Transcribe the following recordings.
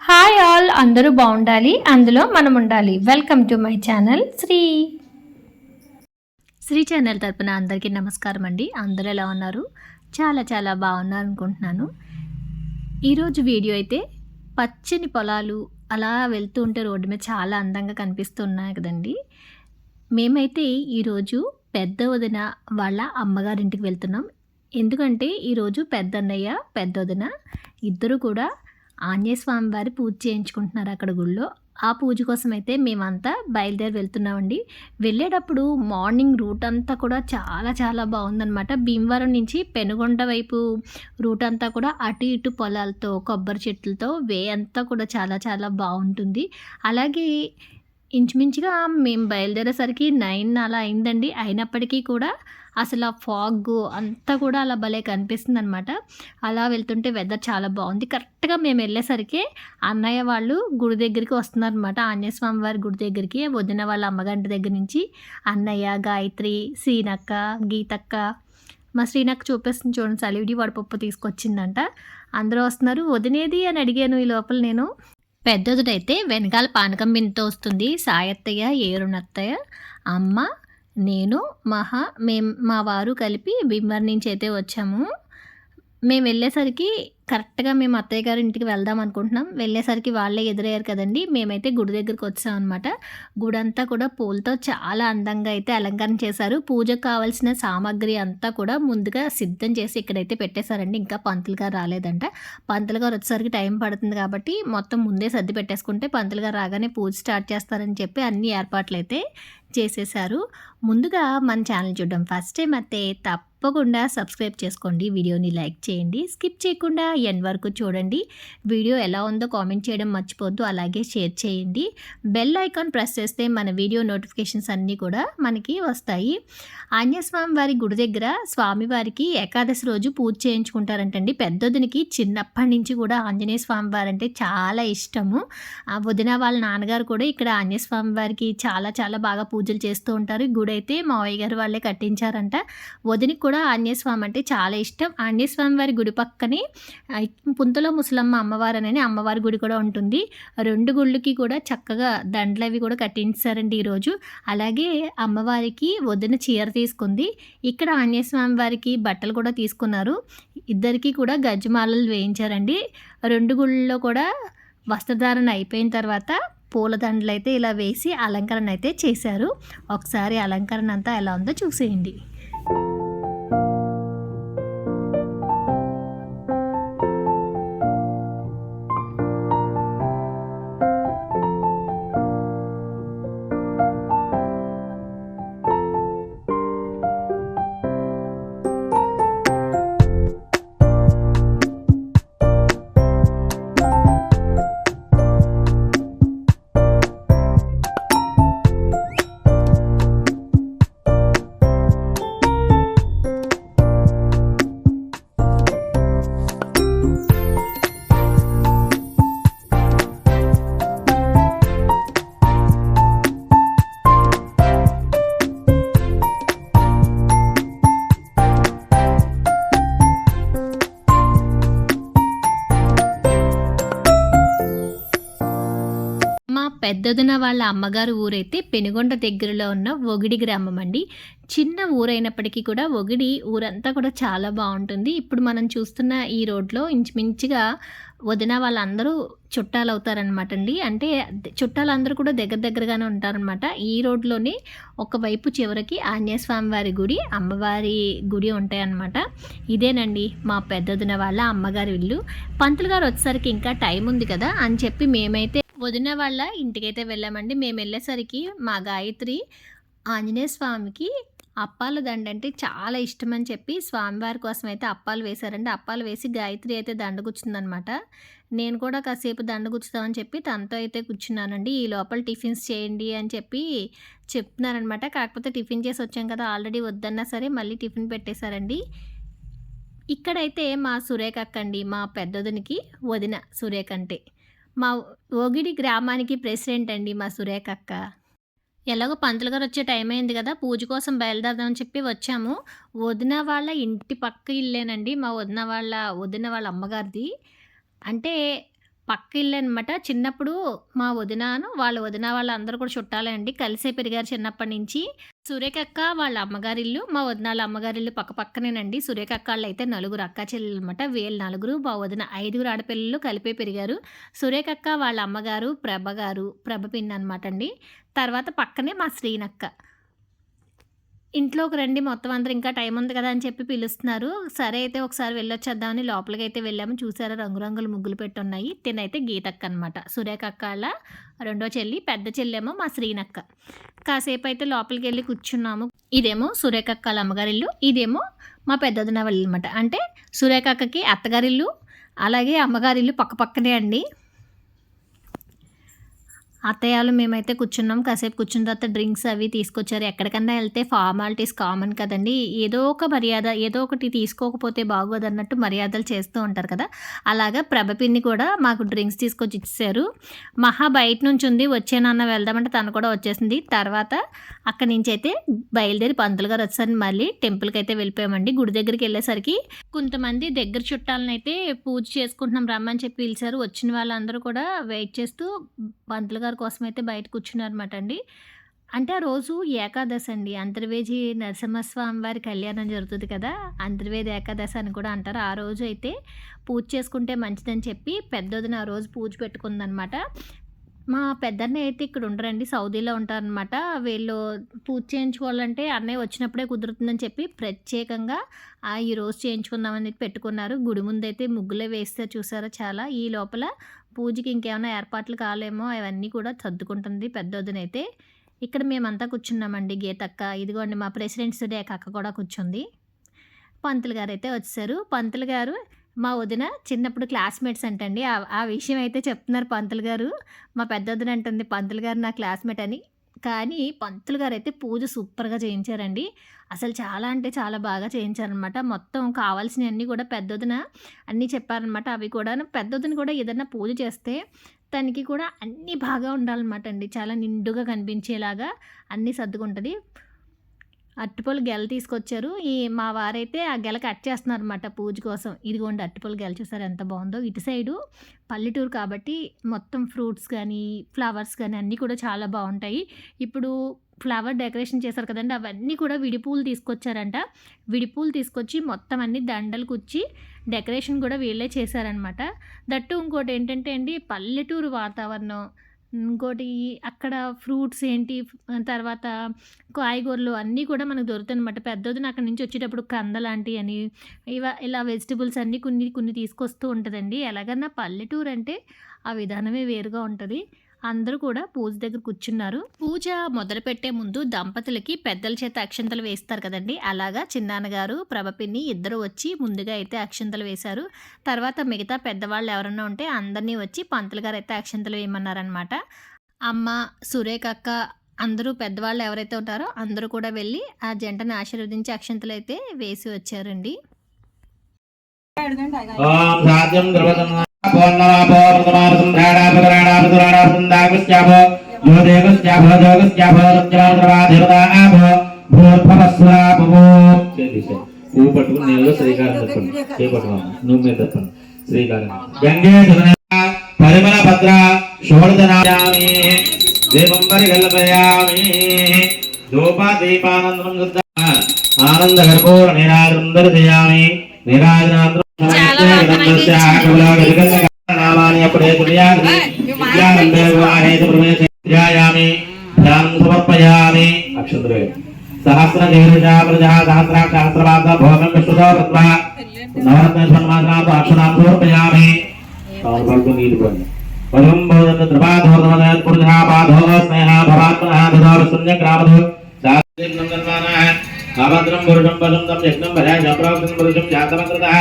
Hi all, అందరూ బాగుండాలి, అందులో మనం ఉండాలి. Welcome to my channel Sri channel తరపున అందరికీ నమస్కారం అండి. అందరూ ఎలా ఉన్నారు? చాలా చాలా బాగున్నారు అనుకుంటున్నాను. ఈరోజు వీడియో అయితే పచ్చని పొలాలు అలా వెళ్తూ ఉంటే రోడ్డు మీద చాలా అందంగా కనిపిస్తున్నాయి కదండి. మేమైతే ఈరోజు పెద్ద వదిన వాళ్ళ అమ్మగారింటికి వెళ్తున్నాం. ఎందుకంటే ఈరోజు పెద్దన్నయ్య పెద్ద వదిన ఇద్దరు కూడా ఆంజనేయ స్వామి వారి పూజ చేయించుకుంటున్నారు అక్కడ గుళ్ళో. ఆ పూజ కోసం అయితే మేమంతా బయలుదేరి వెళ్తున్నామండి. వెళ్ళేటప్పుడు మార్నింగ్ రూట్ అంతా కూడా చాలా చాలా బాగుందన్నమాట. భీమవరం నుంచి పెనుగొండ వైపు రూట్ అంతా కూడా అటు ఇటు పొలాలతో కొబ్బరి చెట్లతో వే అంతా కూడా చాలా చాలా బాగుంటుంది. అలాగే ఇంచుమించుగా మేము బయలుదేరేసరికి 9 అలా అయిందండి. అయినప్పటికీ కూడా అసలు ఆ ఫాగ్ అంతా కూడా అలా భలే కనిపిస్తుంది అనమాట. అలా వెళ్తుంటే వెదర్ చాలా బాగుంది. కరెక్ట్గా మేము వెళ్ళేసరికి అన్నయ్య వాళ్ళు గుడి దగ్గరికి వస్తున్నారనమాట. ఆంజనేయ స్వామి వారి గుడి దగ్గరికి వదిన వాళ్ళ అమ్మగంటి దగ్గర నుంచి అన్నయ్య, గాయత్రి, శ్రీనక్క, గీతక్క, మా శ్రీనక్క చూపిస్తుంది చూడండి, సలివిడి వడపప్పు తీసుకొచ్చిందంట. అందరూ వస్తున్నారు. వదినేది అని అడిగాను ఈ లోపల నేను. పెద్దదైతే వెనకాల పానకం బిందుతో వస్తుంది. సాయత్తయ్య, ఏరునత్తయ్య, అమ్మ, నేను, మా వారు కలిపి భీమవరం నుంచి అయితే వచ్చాము. మేము వెళ్ళేసరికి కరెక్ట్గా మేము అత్తయ్య గారి ఇంటికి వెళ్దాం అనుకుంటున్నాం. వెళ్ళేసరికి వాళ్ళే ఎదురయ్యారు కదండి. మేమైతే గుడి దగ్గరికి వచ్చామన్నమాట. గుడి అంతా కూడా పూలతో చాలా అందంగా అయితే అలంకరణ చేశారు. పూజకు కావాల్సిన సామాగ్రి అంతా కూడా ముందుగా సిద్ధం చేసి ఇక్కడైతే పెట్టేశారండి. ఇంకా పంతులు గారు రాలేదంట. పంతులు గారు వచ్చేసరికి టైం పడుతుంది కాబట్టి మొత్తం ముందే సర్ది పెట్టేసుకుంటే పంతులు గారు రాగానే పూజ స్టార్ట్ చేస్తారని చెప్పి అన్ని ఏర్పాట్లు అయితే చేసేశారు. ముందుగా మన ఛానల్ చూడడం ఫస్ట్ టైం అయితే తప్పకుండా సబ్స్క్రైబ్ చేసుకోండి, వీడియోని లైక్ చేయండి, స్కిప్ చేయకుండా ఎండ్ వరకు చూడండి. వీడియో ఎలా ఉందో కామెంట్ చేయడం మర్చిపోద్దు, అలాగే షేర్ చేయండి. బెల్ ఐకాన్ ప్రెస్ చేస్తే మన వీడియో నోటిఫికేషన్స్ అన్నీ కూడా మనకి వస్తాయి. ఆంజనేయ స్వామి వారి గుడి దగ్గర స్వామివారికి ఏకాదశి రోజు పూజ చేయించుకుంటారంటండి. పెద్దొదినికి చిన్నప్పటి నుంచి కూడా ఆంజనేయ స్వామి వారు అంటే చాలా ఇష్టము. వదిన వాళ్ళ నాన్నగారు కూడా ఇక్కడ ఆంజనేయ స్వామి వారికి చాలా చాలా బాగా పూజలు చేస్తూ ఉంటారు. గుడి అయితే మావయ్య గారు వాళ్ళే కట్టించారంట. వదినికి కూడా ఆంజనేయ స్వామి అంటే చాలా ఇష్టం. ఆంజనేయ స్వామి వారి గుడి పక్కనే పుంతలో ముసలమ్మ అమ్మవారు అని అమ్మవారి గుడి కూడా ఉంటుంది. రెండు గుళ్ళకి కూడా చక్కగా దండలు అవి కూడా కట్టించారండి ఈరోజు. అలాగే అమ్మవారికి వదిన చీర తీసుకుంది. ఇక్కడ ఆంజనేయ స్వామి వారికి బట్టలు కూడా తీసుకున్నారు. ఇద్దరికి కూడా గజ్జమాలలు వేయించారండి. రెండు గుళ్ళలో కూడా వస్త్రధారణ అయిపోయిన తర్వాత పూలదండలు అయితే ఇలా వేసి అలంకరణ అయితే చేశారు. ఒకసారి అలంకరణ అంతా ఎలా ఉందో చూసేయండి. పెద్దదిన వాళ్ళ అమ్మగారు ఊరైతే పెనుగొండ దగ్గరలో ఉన్న ఒగిడి గ్రామం అండి. చిన్న ఊరైనప్పటికీ కూడా ఒగిడి ఊరంతా కూడా చాలా బాగుంటుంది. ఇప్పుడు మనం చూస్తున్న ఈ రోడ్లో ఇంచుమించుగా వదిన వాళ్ళందరూ చుట్టాలు అవుతారనమాట అండి. అంటే చుట్టాలందరూ కూడా దగ్గర దగ్గరగానే ఉంటారనమాట. ఈ రోడ్లోనే ఒకవైపు చివరికి ఆంజనేయ స్వామి వారి గుడి, అమ్మవారి గుడి ఉంటాయన్నమాట. ఇదేనండి మా పెద్దదిన వాళ్ళ అమ్మగారి ఇల్లు. పంతులు గారు వచ్చేసరికి ఇంకా టైం ఉంది కదా అని చెప్పి మేమైతే వదిన వాళ్ళ ఇంటికైతే వెళ్ళామండి. మేము వెళ్ళేసరికి మా గాయత్రి ఆంజనేయ స్వామికి అప్పాల దండ అంటే చాలా ఇష్టం అని చెప్పి స్వామివారి కోసం అయితే అప్పాలు వేశారండి. అప్పాలు వేసి గాయత్రి అయితే దండ కూర్చుందనమాట. నేను కూడా కాసేపు దండ కూర్చుతామని చెప్పి తనతో అయితే కూర్చున్నానండి. ఈ లోపల టిఫిన్స్ చేయండి అని చెప్పి చెప్తున్నారనమాట. కాకపోతే టిఫిన్ చేసి వచ్చాం కదా, ఆల్రెడీ వద్దన్నా సరే మళ్ళీ టిఫిన్ పెట్టేశారండి. ఇక్కడైతే మా సురేఖ అండి, మా పెద్దదునికి వదిన సురేఖ అంటే. మా ఒగిడి గ్రామానికి ప్రెసిడెంట్ అండి మా సురేఖ అక్క. ఎలాగో పంతులు గారు వచ్చే టైం అయింది కదా! పూజ కోసం బయలుదేరదామని చెప్పి వచ్చాము. వదిన వాళ్ళ ఇంటి పక్క ఇల్లేనండి. మా వదిన వాళ్ళ అమ్మగారిది. అంటే పక్క ఇల్లనమాట. చిన్నప్పుడు మా వదినను, వాళ్ళందరూ కూడా చుట్టాలే అండి. కలిసే పెరిగారు చిన్నప్పటి నుంచి. సురేఖక్క వాళ్ళ అమ్మగారిల్లు, మా వదినాల అమ్మగారిల్లు పక్కపక్కనేనండి. సురేఖక్క ఆళ్ళైతే నలుగురు అక్కా చెల్లెలనమాట. వీళ్ళు నలుగురు, మా వదిన ఐదుగురు ఆడపిల్లలు కలిపే పెరిగారు. సురేఖక్క వాళ్ళ అమ్మగారు ప్రభ పిన్ని అనమాట అండి. తర్వాత పక్కనే మా శ్రీనక్క. ఇంట్లోకి రండి మొత్తం అందరూ, ఇంకా టైం ఉంది కదా అని చెప్పి పిలుస్తున్నారు. సరే అయితే ఒకసారి వెళ్ళొచ్చేద్దామని లోపలికైతే వెళ్ళాము. చూసారా రంగురంగుల ముగ్గులు పెట్టున్నాయి. తినైతే గీతక్క అనమాట. సురేఖక్క ఆళ్ళ రెండో చెల్లి, పెద్ద చెల్లేమో మా శ్రీనక్క. కాసేపు అయితే లోపలికి వెళ్ళి కూర్చున్నాము. ఇదేమో సురేఖక్క వాళ్ళ అమ్మగారిల్లు, ఇదేమో మా పెద్దొదిన వాళ్ళ అనమాట. అంటే సురేఖక్కకి అత్తగారిల్లు అలాగే అమ్మగారిల్లు పక్కపక్కనే అండి. అత్తయ్యలు మేమైతే కూర్చున్నాం. కాసేపు కూర్చున్న తర్వాత డ్రింక్స్ అవి తీసుకొచ్చారు. ఎక్కడికన్నా వెళ్తే ఫార్మాలిటీస్ కామన్ కదండి. ఏదో ఒక మర్యాద, ఏదో ఒకటి తీసుకోకపోతే బాగోదన్నట్టు మర్యాదలు చేస్తూ ఉంటారు కదా. అలాగా ప్రభ పిన్ని కూడా మాకు డ్రింక్స్ తీసుకొచ్చి ఇచ్చారు. మహా బయట నుంచి ఉంది, వచ్చేనన్న వెళ్దామంటే తను కూడా వచ్చేసింది. తర్వాత అక్కడి నుంచి అయితే బయలుదేరి పంతులు గారు వచ్చేసరికి మళ్ళీ టెంపుల్కి అయితే వెళ్ళిపోయామండి. గుడి దగ్గరికి వెళ్ళేసరికి కొంతమంది దగ్గర చుట్టాలను అయితే పూజ చేసుకుంటున్నాం రమ్మని చెప్పి పిలిచారు. వచ్చిన వాళ్ళందరూ కూడా వెయిట్ చేస్తూ పంతులు గారి కోసం అయితే బయట కూర్చున్నారన్నమాట అండి. అంటే ఆ రోజు ఏకాదశి అండి. అంతర్వేది నరసింహస్వామి వారి కళ్యాణం జరుగుతుంది కదా, అంతర్వేది ఏకాదశి అని కూడా అంటారు. ఆ రోజు అయితే పూజ చేసుకుంటే మంచిదని చెప్పి పెద్దొదిన ఆ రోజు పూజ పెట్టుకుందనమాట. మా పెద్దన్నయ్య అయితే ఇక్కడ ఉండరండి, సౌదీలో ఉంటారనమాట. వీళ్ళు పూజ చేయించుకోవాలంటే అన్నయ్య వచ్చినప్పుడే కుదురుతుందని చెప్పి ప్రత్యేకంగా ఈరోజు చేయించుకుందామని పెట్టుకున్నారు. గుడి ముందైతే ముగ్గులే వేస్తే చూసారా చాలా. ఈ లోపల పూజకి ఇంకేమైనా ఏర్పాట్లు కాలేమో అవన్నీ కూడా సర్దుకుంటుంది పెద్దొదినైతే. ఇక్కడ మేమంతా కూర్చున్నామండి. గీతక్క, ఇదిగోండి మా ప్రెసిడెంట్ సురేఖ అక్క కూడా కూర్చుంది. పంతులు గారు అయితే వచ్చారు. పంతులు గారు మా వదిన చిన్నప్పుడు క్లాస్మేట్స్ అంటండి. ఆ విషయం అయితే చెప్తున్నారు పంతులు గారు. మా పెద్దొదిన అంటుంది పంతులు గారు నా క్లాస్మేట్ అని. కానీ పంతులు గారు అయితే పూజ సూపర్గా చేయించారండి. అసలు చాలా అంటే చాలా బాగా చేయించారనమాట. మొత్తం కావాల్సినవన్నీ కూడా పెద్దొదిన అన్నీ చెప్పారనమాట. అవి కూడా పెద్దొదిన కూడా ఏదైనా పూజ చేస్తే తనకి కూడా అన్నీ బాగా ఉండాలన్నమాట అండి. చాలా నిండుగా కనిపించేలాగా అన్నీ సర్దుకుంటుంది. అరటిపళ్ళు గెల తీసుకొచ్చారు. మా వారైతే ఆ గెల కట్ చేస్తున్నారనమాట పూజ కోసం. ఇదిగోండి అరటిపళ్ళు గెల చూసారు ఎంత బాగుందో. ఇటు సైడు పల్లెటూరు కాబట్టి మొత్తం ఫ్రూట్స్ కానీ ఫ్లవర్స్ కానీ అన్నీ కూడా చాలా బాగుంటాయి. ఇప్పుడు ఫ్లవర్ డెకరేషన్ చేశారు కదండి, అవన్నీ కూడా విడిపూలు తీసుకొచ్చారంట. విడిపూలు తీసుకొచ్చి మొత్తం అన్ని దండలు కుచ్చి డెకరేషన్ కూడా వీళ్ళే చేశారనమాట. దట్టు ఇంకోటి ఏంటంటే అండి, పల్లెటూరు వాతావరణం, ఇంకోటి అక్కడ ఫ్రూట్స్ ఏంటి, తర్వాత కాయగూరలు అన్నీ కూడా మనకు దొరుకుతాయన్నమాట. పెద్దొదిన అక్కడి నుంచి వచ్చేటప్పుడు కంద లాంటివి అని ఇలా వెజిటబుల్స్ అన్నీ కొన్ని తీసుకొస్తూ ఉంటుందండి. ఎలాగన్నా పల్లెటూరు అంటే ఆ విధానమే వేరుగా ఉంటుంది. అందరూ కూడా పూజ దగ్గర కూర్చున్నారు. పూజ మొదలుపెట్టే ముందు దంపతులకి పెద్దల చేత అక్షంతలు వేస్తారు కదండి, అలాగా చిన్నాన్నగారు ప్రభ పిన్ని ఇద్దరు వచ్చి ముందుగా అయితే అక్షంతలు వేశారు. తర్వాత మిగతా పెద్దవాళ్ళు ఎవరన్నా ఉంటే అందరినీ వచ్చి పంతులు గారు అయితే అక్షంతలు వేయమన్నారనమాట. అమ్మ, సురేఖక్క అందరూ పెద్దవాళ్ళు ఎవరైతే ఉంటారో అందరూ కూడా వెళ్ళి ఆ జంటను ఆశీర్వదించి అక్షంతలు అయితే వేసి వచ్చారండి. పువ్వు పట్టుకుని నీళ్ళలో శ్రీకారం తప్పండి, చేపట్టుకోండి, నువ్వు మీద తప్పండి. శ్రీకారం గంగే పరిమళ భద్ర షోడదనాయామి దీపం పరికల్పయామి ధూప దీపానందం ఆనంద కర్పూర నీరాజనం దర్శయామి నీరాజనాంతరం సమర్పయామి. అక్షంతరే సహస్ర జీరుషా ప్రజా సహస్రాక్ష సహస్రవాద భోగం విష్ణుదో కృత్వా నవరత్న సన్మానార్థ అక్షరాం సమర్పయామి. కావున నీరు పోయి వరం బోధన త్రిపాదోర్ధమద పురుషా పాదో స్నేహ భవాత్మనః దదార శూన్య గ్రామదో శాస్త్రం గన్మానః ఆభద్రం పురుషం పదం తం యజ్ఞం భజాయ జప్రావతం పురుషం జాతమకృతః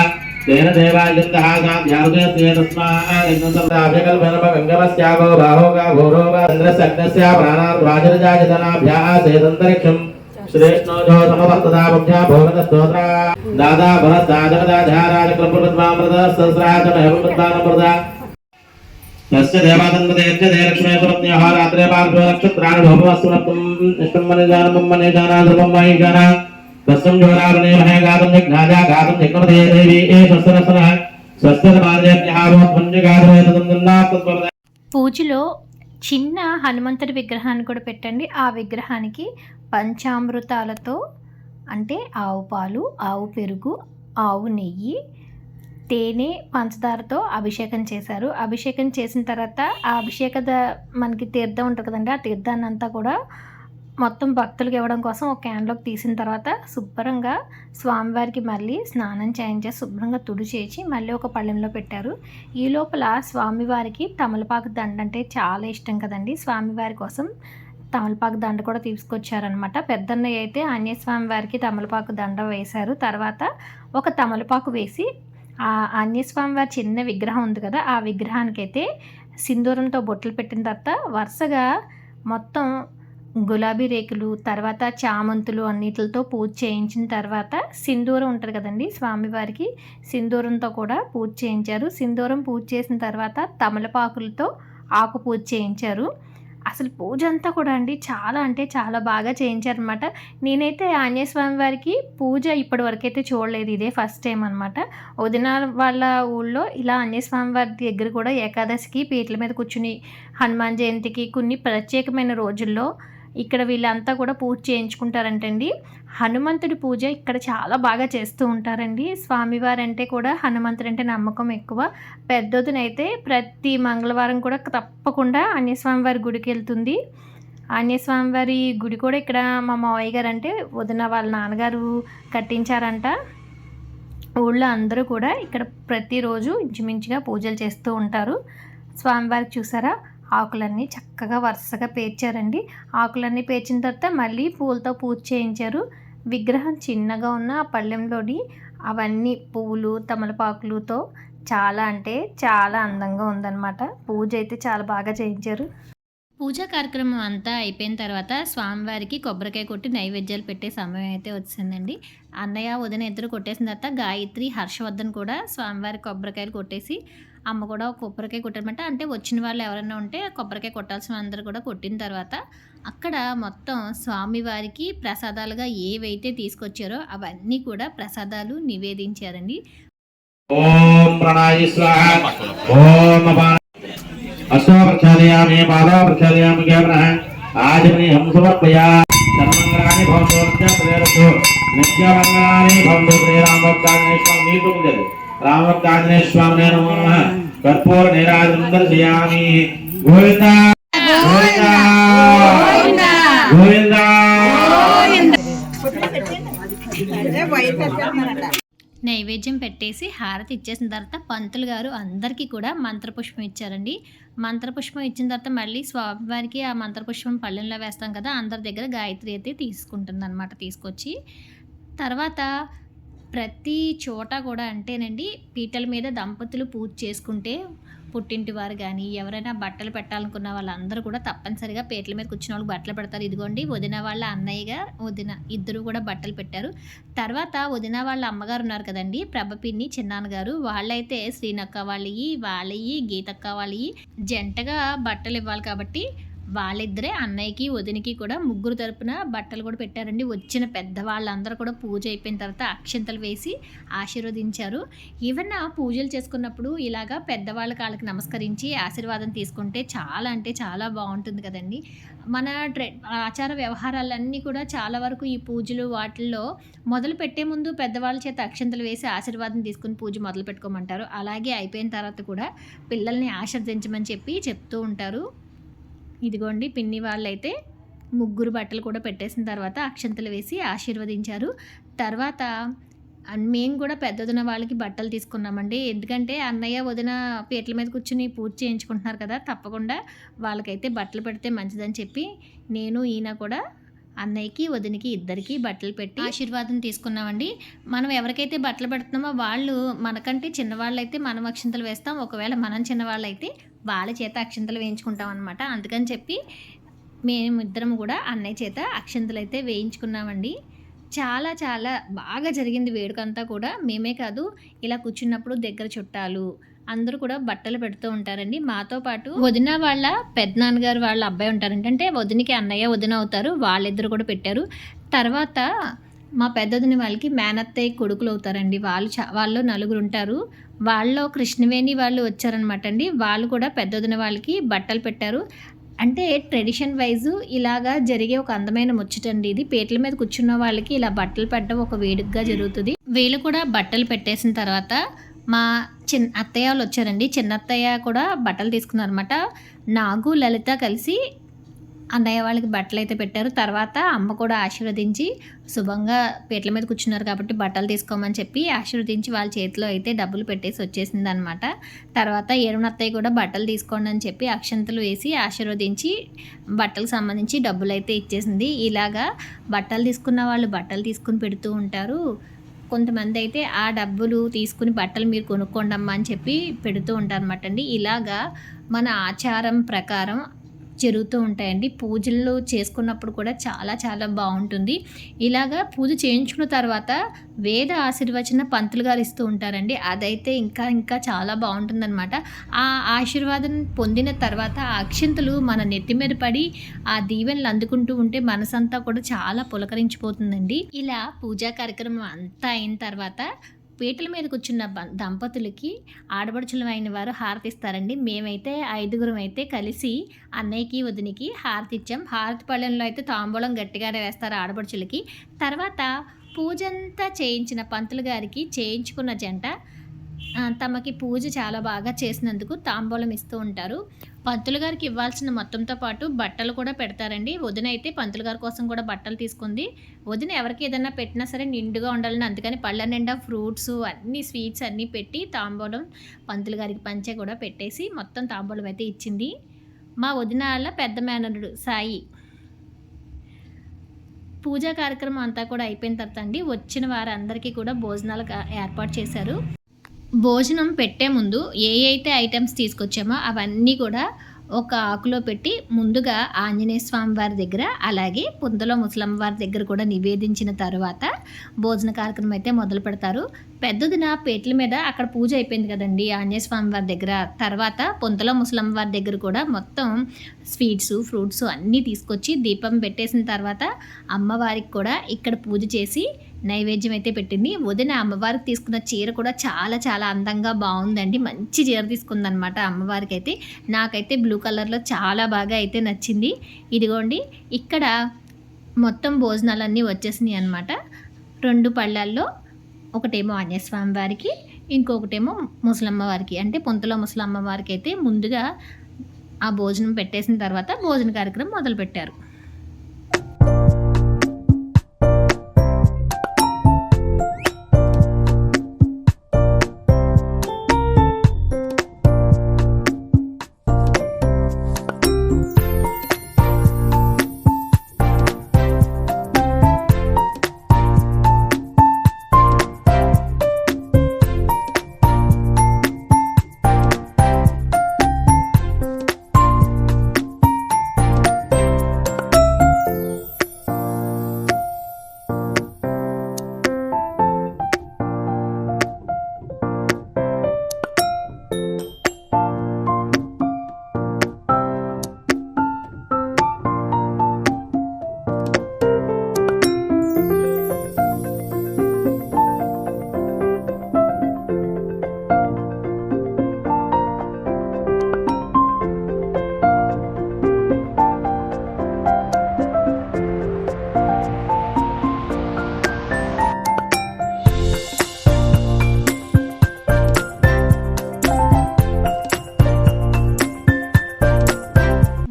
తేన దేవాయంతః సాధ్యారుతే తస్మాత్ యజ్ఞసర్దాభ్యకల్పన గంగమస్యాగో బాహోగా గౌరవ చంద్రసగ్నస్య ప్రాణార్వాజరజాయతనాభ్యాః సేదంతరిక్షం శ్రేష్ఠోజో సమవర్తదాభ్యా భోగన స్తోత్ర దాదా భరత్ దాజపదాధారాజ క్రమృద్వామృత సహస్రాజ మహమృద్వామృత तस्य देवादन्वदेश्च देलक्ष्मेश्वरत्न्यः रात्रे पार्श्वे नक्षत्राणि भूपवस्तुनत्वं निष्कम्मने जाना मयि जाना तस्सं जोरावणे महे गातं जज्ञाजा गातं जग्मदे देवी स्वस्तिरसनः स्वस्तिरमार्जेभ्यः भवत्पुण्यगाधवेतदन्नात्तद्भवते। పూజలో చిన్న హనుమంతుడి విగ్రహాన్ని కూడా పెట్టండి. ఆ విగ్రహానికి పంచామృతాలతో అంటే ఆవు పాలు, ఆవు పెరుగు, ఆవు నెయ్యి, తేనె, పంచదారతో అభిషేకం చేశారు. అభిషేకం చేసిన తర్వాత ఆ మనకి తీర్థం ఉంటుంది కదండి, ఆ తీర్థాన్ని అంతా కూడా మొత్తం భక్తులకు ఇవ్వడం కోసం ఒక క్యాన్లోకి తీసిన తర్వాత శుభ్రంగా స్వామివారికి మళ్ళీ స్నానం చేయించేసి శుభ్రంగా తుడిచేసి మళ్ళీ ఒక పళ్ళెంలో పెట్టారు. ఈ లోపల స్వామివారికి తమలపాకు దండ అంటే చాలా ఇష్టం కదండి. స్వామివారి కోసం తమలపాకు దండ కూడా తీసుకొచ్చారనమాట. పెద్దన్నయ్య అయితే ఆంజనేయ స్వామి వారికి తమలపాకు దండ వేశారు. తర్వాత ఒక తమలపాకు వేసి ఆ ఆంజనేయ స్వామి వారి చిన్న విగ్రహం ఉంది కదా, ఆ విగ్రహానికైతే సింధూరంతో బొట్లు పెట్టిన తర్వాత వరుసగా మొత్తం గులాబీ రేకులు, తర్వాత చామంతులు అన్నిటితో పూజ చేయించిన తర్వాత సింధూరం ఉంటుంది కదండి స్వామివారికి, సింధూరంతో కూడా పూజ చేయించారు. సింధూరం పూజ చేసిన తర్వాత తమలపాకులతో ఆకు పూజ చేయించారు. అసలు పూజ అంతా కూడా అండి చాలా అంటే చాలా బాగా చేయించారనమాట. నేనైతే ఆంజనేయ స్వామి వారికి పూజ ఇప్పటి వరకైతే చూడలేదు, ఇదే ఫస్ట్ టైం అనమాట. వదిన వాళ్ళ ఊళ్ళో ఇలా ఆంజనేయ స్వామి వారి దగ్గర కూడా ఏకాదశికి పీటల మీద కూర్చుని, హనుమాన్ జయంతికి కొన్ని ప్రత్యేకమైన రోజుల్లో ఇక్కడ వీళ్ళంతా కూడా పూజ చేయించుకుంటారంటండి. హనుమంతుడి పూజ ఇక్కడ చాలా బాగా చేస్తూ ఉంటారండి. స్వామివారు అంటే కూడా హనుమంతుడు అంటే నమ్మకం ఎక్కువ. పెద్దొదినైతే ప్రతి మంగళవారం కూడా తప్పకుండా ఆంజనేయ స్వామి వారి గుడికి వెళ్తుంది. ఆంజనేయ స్వామి వారి గుడి కూడా ఇక్కడ మా మావయ్య గారు అంటే వదిన వాళ్ళ నాన్నగారు కట్టించారంట. ఊళ్ళో అందరూ కూడా ఇక్కడ ప్రతిరోజు ఇంచుమించుగా పూజలు చేస్తూ ఉంటారు. స్వామివారికి చూసారా ఆకులన్నీ చక్కగా వరుసగా పేర్చారండి. ఆకులన్నీ పేర్చిన తర్వాత మళ్ళీ పూలతో పూజ చేయించారు. విగ్రహం చిన్నగా ఉన్న ఆ పళ్ళెంలోని అవన్నీ పువ్వులు, తమలపాకులతో చాలా అంటే చాలా అందంగా ఉందన్నమాట. పూజ అయితే చాలా బాగా చేయించారు. పూజా కార్యక్రమం అంతా అయిపోయిన తర్వాత స్వామివారికి కొబ్బరికాయ కొట్టి నైవేద్యాలు పెట్టే సమయం అయితే వచ్చిందండి. అన్నయ్య వదిన ఇద్దరు కొట్టేసిన తర్వాత గాయత్రి, హర్షవర్ధన్ కూడా స్వామివారికి కొబ్బరికాయలు కొట్టేసి అమ్మ కూడా కొబ్బరికాయ కొట్టారన్నమాట. అంటే వచ్చిన వాళ్ళు ఎవరైనా ఉంటే కొబ్బరికాయ కొట్టాల్సిన అందరూ కూడా కొట్టిన తర్వాత అక్కడ మొత్తం స్వామివారికి ప్రసాదాలుగా ఏవైతే తీసుకొచ్చారో అవన్నీ కూడా ప్రసాదాలు నివేదించారండి. ఓం ప్రణాయ స్వాహ ఓం अष्टो प्रक्षालयामि पादो प्रक्षालयामि केवलः आजमनि हम समर्पया सर्वमंगलानि भवन्तु नित्यप्रदेरस्तु नित्यमंगलानि भवन्तु श्री रामभक्ताञ्जनेय स्वामी नीतुंजले रामभक्ताञ्जनेय स्वामिने नमो नमः कर्पूर नीराजनं दर्शयामि गोविन्दा गोविन्दा गोविन्दा गोविन्दा నైవేద్యం పెట్టేసి హారతి ఇచ్చేసిన తర్వాత పంతులు గారు అందరికీ కూడా మంత్రపుష్పం ఇచ్చారండి. మంత్రపుష్పం ఇచ్చిన తర్వాత మళ్ళీ స్వామివారికి ఆ మంత్రపుష్పం పళ్ళెంలో వేస్తాం కదా, అందరి దగ్గర గాయత్రి అయితే తీసుకుంటుంది అనమాట. తీసుకొచ్చి తర్వాత ప్రతి చోట కూడా అంటేనండి పీటల మీద దంపతులు పూజ చేసుకుంటే పుట్టింటి వారు కానీ ఎవరైనా బట్టలు పెట్టాలనుకున్న వాళ్ళందరూ కూడా తప్పనిసరిగా పీటల మీద కూర్చున్న వాళ్ళకి బట్టలు పెడతారు. ఇదిగోండి వదిన వాళ్ళ అన్నయ్యగా వదిన ఇద్దరు కూడా బట్టలు పెట్టారు. తర్వాత వదిన వాళ్ళ అమ్మగారు ఉన్నారు కదండి, ప్రభ పిన్ని చిన్నాన్నగారు, వాళ్ళైతే శ్రీనక్క వాళ్ళయి గీతక్క వాళ్ళయి జంటగా బట్టలు ఇవ్వాలి కాబట్టి వాళ్ళిద్దరే అన్నయ్యకి వదినకి కూడా ముగ్గురు తరపున బట్టలు కూడా పెట్టారండి. వచ్చిన పెద్దవాళ్ళందరూ కూడా పూజ అయిపోయిన తర్వాత అక్షంతలు వేసి ఆశీర్వదించారు. ఏమన్నా పూజలు చేసుకున్నప్పుడు ఇలాగా పెద్దవాళ్ళ కాళ్ళకి నమస్కరించి ఆశీర్వాదం తీసుకుంటే చాలా అంటే చాలా బాగుంటుంది కదండి. మన ఆచార వ్యవహారాలన్నీ కూడా చాలా వరకు ఈ పూజలు వాటిల్లో మొదలు పెట్టే ముందు పెద్దవాళ్ళ చేత అక్షంతలు వేసి ఆశీర్వాదం తీసుకుని పూజ మొదలు పెట్టుకోమంటారు. అలాగే అయిపోయిన తర్వాత కూడా పిల్లల్ని ఆశీర్వదించమని చెప్తూ ఉంటారు. ఇదిగోండి పిన్ని వాళ్ళైతే ముగ్గురు బట్టలు కూడా పెట్టేసిన తర్వాత అక్షంతలు వేసి ఆశీర్వదించారు. తర్వాత మేము కూడా పెద్దదిన వాళ్ళకి బట్టలు తీసుకున్నామండి. ఎందుకంటే అన్నయ్య వదిన పీటల మీద కూర్చుని పూజ చేయించుకుంటున్నారు కదా, తప్పకుండా వాళ్ళకైతే బట్టలు పెడితే మంచిదని చెప్పి నేను ఈయన కూడా అన్నయ్యకి వదినకి ఇద్దరికి బట్టలు పెట్టి ఆశీర్వాదం తీసుకున్నామండి. మనం ఎవరికైతే బట్టలు పెడుతున్నామో వాళ్ళు మనకంటే చిన్నవాళ్ళు అయితే మనం అక్షంతలు వేస్తాం, ఒకవేళ మనం చిన్నవాళ్ళు అయితే వాళ్ళ చేత అక్షంతలు వేయించుకుంటాం అనమాట. అందుకని చెప్పి మేమిద్దరం కూడా అన్నయ్య చేత అక్షంతలు అయితే వేయించుకున్నామండి. చాలా చాలా బాగా జరిగింది వేడుకంతా కూడా. మేమే కాదు ఇలా కూర్చున్నప్పుడు దగ్గర చుట్టాలు అందరూ కూడా బట్టలు పెడుతూ ఉంటారండి. మాతో పాటు వదిన వాళ్ళ పెద్దనాన్నగారు వాళ్ళ అబ్బాయి ఉంటారండి. అంటే వదినకి అన్నయ్య వదిన అవుతారు. వాళ్ళిద్దరు కూడా పెట్టారు. తర్వాత మా పెద్దొదిన వాళ్ళకి మేనత్తయ్య కొడుకులు అవుతారండి. వాళ్ళు నలుగురు ఉంటారు. వాళ్ళలో కృష్ణవేణి వాళ్ళు వచ్చారనమాట అండి. వాళ్ళు కూడా పెద్దొదిన వాళ్ళకి బట్టలు పెట్టారు. అంటే ట్రెడిషన్ వైజు ఇలాగా జరిగే ఒక అందమైన ముచ్చటండి ఇది. పీటల మీద కూర్చున్న వాళ్ళకి ఇలా బట్టలు పెట్టడం ఒక వేడుకగా జరుగుతుంది. వీళ్ళు కూడా బట్టలు పెట్టేసిన తర్వాత మా అత్తయ్య వాళ్ళు వచ్చారండి. చిన్నత్తయ్య కూడా బట్టలు తీసుకున్నారనమాట. నాగు లలిత కలిసి అన్నయ్య వాళ్ళకి బట్టలు అయితే పెట్టారు. తర్వాత అమ్మ కూడా ఆశీర్వదించి శుభంగా పీటల మీద కూర్చున్నారు కాబట్టి బట్టలు తీసుకోమని చెప్పి ఆశీర్వదించి వాళ్ళ చేతిలో అయితే డబ్బులు పెట్టేసి వచ్చేసింది అనమాట. తర్వాత ఏడునత్తయ్య కూడా బట్టలు తీసుకోండి అని చెప్పి అక్షంతలు వేసి ఆశీర్వదించి బట్టలకు సంబంధించి డబ్బులు అయితే ఇచ్చేసింది. ఇలాగా బట్టలు తీసుకున్న వాళ్ళు బట్టలు తీసుకుని పెడుతూ ఉంటారు. కొంతమంది అయితే ఆ డబ్బులు తీసుకుని బట్టలు మీరు కొనుక్కోండి అమ్మా అని చెప్పి పెడుతూ ఉంటారు అనమాట అండి. ఇలాగా మన ఆచారం ప్రకారం జరుగుతూ ఉంటాయండి. పూజలు చేసుకున్నప్పుడు కూడా చాలా చాలా బాగుంటుంది. ఇలాగా పూజ చేయించుకున్న తర్వాత వేద ఆశీర్వచన పంతులు గారు ఇస్తూ ఉంటారండి. అదైతే ఇంకా ఇంకా చాలా బాగుంటుందన్నమాట. ఆ ఆశీర్వాదం పొందిన తర్వాత ఆ అక్షింతలు మన నెత్తి మీద పడి ఆ దీవెనలు అందుకుంటూ ఉంటే మనసంతా కూడా చాలా పులకరించిపోతుందండి. ఇలా పూజా కార్యక్రమం అంతా అయిన తర్వాత పీటల మీద కూర్చున్న దంపతులకి ఆడపడుచులు అయిన వారు హారతి ఇస్తారండి. మేమైతే 5గురం అయితే కలిసి అన్నయ్యకి వదినికి హారతి ఇచ్చాం. హారతి పళ్ళెంలో అయితే తాంబూలం గట్టిగానే వేస్తారు ఆడపడుచులకి. తర్వాత పూజంతా చేయించిన పంతులు గారికి చేయించుకున్న జంట తమకి పూజ చాలా బాగా చేసినందుకు తాంబూలం ఇస్తూ ఉంటారు. పంతులు గారికి ఇవ్వాల్సిన మొత్తంతో పాటు బట్టలు కూడా పెడతారండి. వదిన అయితే పంతులు గారి కోసం కూడా బట్టలు తీసుకుంది. వదిన ఎవరికి ఏదైనా పెట్టినా సరే నిండుగా ఉండాలని అందుకని పళ్ళ నిండా ఫ్రూట్స్ అన్ని స్వీట్స్ అన్నీ పెట్టి తాంబూలం పంతులు గారికి పంచె కూడా పెట్టేసి మొత్తం తాంబూలం అయితే ఇచ్చింది. మా వదిన వాళ్ళ పెద్ద మేనరుడు సాయి పూజా కార్యక్రమం అంతా కూడా అయిపోయిన తర్వాత అండి వచ్చిన వారందరికీ కూడా భోజనాలు ఏర్పాటు చేశారు. భోజనం పెట్టే ముందు అయితే ఐటమ్స్ తీసుకొచ్చామో అవన్నీ కూడా ఒక ఆకులో పెట్టి ముందుగా ఆంజనేయ స్వామి వారి దగ్గర అలాగే పుంతలో ముసలమ్మ వారి దగ్గర కూడా నివేదించిన తర్వాత భోజన కార్యక్రమం అయితే మొదలు పెడతారు. పెద్దదిన పేట్ల మీద అక్కడ పూజ అయిపోయింది కదండి ఆంజనేయ స్వామి వారి దగ్గర. తర్వాత పుంతలో ముసలమ్మ వారి దగ్గర కూడా మొత్తం స్వీట్స్ ఫ్రూట్స్ అన్నీ తీసుకొచ్చి దీపం పెట్టేసిన తర్వాత అమ్మవారికి కూడా ఇక్కడ పూజ చేసి నైవేద్యం అయితే పెట్టింది. వదిన అమ్మవారికి తీసుకున్న చీర కూడా చాలా చాలా అందంగా బాగుందండి. మంచి చీర తీసుకుందనమాట అమ్మవారికి అయితే. నాకైతే బ్లూ కలర్లో చాలా బాగా అయితే నచ్చింది. ఇదిగోండి ఇక్కడ మొత్తం భోజనాలన్నీ వచ్చేసినాయి అనమాట. 2 పళ్ళాల్లో ఒకటేమో ఆంజనేయ స్వామి వారికి ఇంకొకటేమో ముసలమ్మ వారికి అంటే పుంతలో ముసలమ్మ వారికి అయితే ముందుగా ఆ భోజనం పెట్టేసిన తర్వాత భోజన కార్యక్రమం మొదలుపెట్టారు.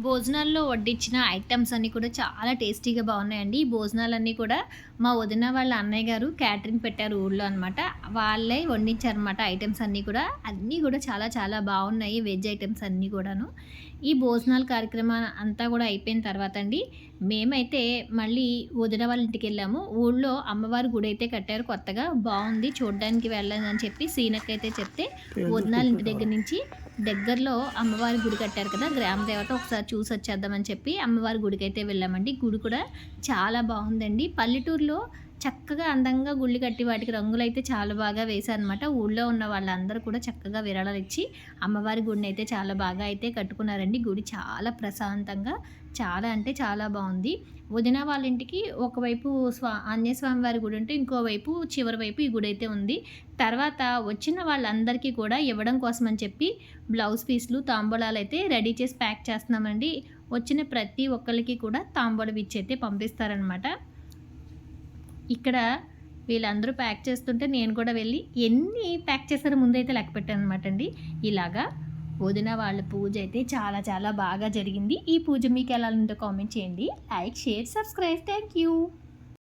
భోజనాల్లో వడ్డించిన ఐటమ్స్ అన్నీ కూడా చాలా టేస్టీగా బాగున్నాయండి. ఈ భోజనాలన్నీ కూడా మా వదిన వాళ్ళ అన్నయ్య గారు క్యాటరింగ్ పెట్టారు ఊళ్ళో అనమాట. వాళ్ళే వండించారనమాట ఐటమ్స్ అన్నీ కూడా చాలా చాలా బాగున్నాయి. వెజ్ ఐటమ్స్ అన్నీ కూడాను. ఈ భోజనాల కార్యక్రమం అంతా కూడా అయిపోయిన తర్వాత అండి మేమైతే మళ్ళీ వదిన వాళ్ళ ఇంటికి వెళ్ళాము. ఊళ్ళో అమ్మవారి గుడి అయితే కట్టారు కొత్తగా, బాగుంది చూడడానికి వెళ్ళాలని అని చెప్పి సీనక్ అయితే చెప్తే వదినాల ఇంటి దగ్గర నుంచి దగ్గరలో అమ్మవారి గుడి కట్టారు కదా గ్రామ దేవత, ఒకసారి చూసి వచ్చేద్దామని చెప్పి అమ్మవారి గుడికి అయితే వెళ్ళామండి. గుడి కూడా చాలా బాగుందండి. పల్లెటూరులో చక్కగా అందంగా గుళ్ళు కట్టి వాటికి రంగులైతే చాలా బాగా వేశారనమాట. ఊళ్ళో ఉన్న వాళ్ళందరూ కూడా చక్కగా విరాళాలు ఇచ్చి అమ్మవారి గుడిని అయితే చాలా బాగా అయితే కట్టుకున్నారండి. గుడి చాలా ప్రశాంతంగా చాలా అంటే చాలా బాగుంది. వదిన వాళ్ళ ఇంటికి ఒకవైపు ఆంజనేయ స్వామి వారి గుడి ఉంటే ఇంకోవైపు చివరి వైపు ఈ గుడి అయితే ఉంది. తర్వాత వచ్చిన వాళ్ళందరికీ కూడా ఇవ్వడం కోసం అని చెప్పి బ్లౌజ్ పీస్లు తాంబూలాలు అయితే రెడీ చేసి ప్యాక్ చేస్తున్నామండి. వచ్చిన ప్రతి ఒక్కరికి కూడా తాంబూలం ఇచ్చి అయితే పంపిస్తారనమాట. ఇక్కడ వీళ్ళందరూ ప్యాక్ చేస్తుంటే నేను కూడా వెళ్ళి ఎన్ని ప్యాక్ చేశారో ముందైతే లెక్క పెట్టాను అనమాట అండి. ఇలాగా వదిన వాళ్ళ పూజ అయితే చాలా చాలా బాగా జరిగింది. ఈ పూజ మీకు ఎలా ఉందో కామెంట్ చేయండి. Like, share, subscribe. Thank you.